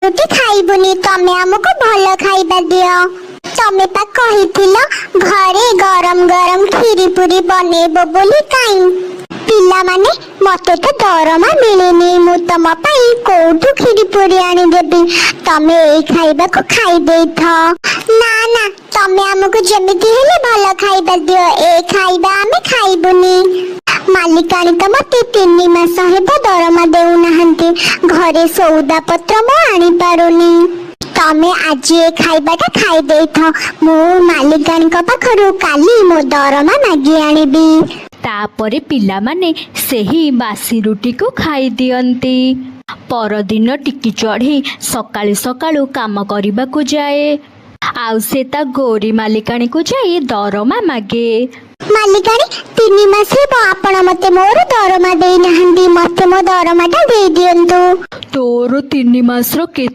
रुटी खाइबुनी तमे हमको भल खाइबा दियो। तमे पा कहिथिलो घरे गरम गरम खीरी पूरी बनेबो बोली काई पिला माने मते तो दरमा मिलेनी मु तम पाई कोठु खीरी पूरी आनी देबी तमे ए खाइबा को खाइ देथ ना ना तमे हमको जेमिति हेले भल खाइबा दियो ए खाइबा आमे खाइबुनी। मालिकाणी तो मते 3 मास हेबो दरमा देउ नाहंती घरे सौदा पत्र मो आनी पारुनी तमे आज ए खाइबाटा खाइ देथ मु मालिकाणी को पाखरु काली मो दरमा मागी आनीबी। तापरे पिलामाने सेही बासी रुटी को खाई दियंती। परदिन टिकी चढ़ी सकाळु सकाळु काम करिबा को जाए आउ से ता गोरी मालिकाणी को जाई दरमा मागे। मालिकाणी 3 मास हेबो आपण मते मोर दरमा देई नाहंदी मते मो दरमाटा देई दियंतु। तोर 3 मास रो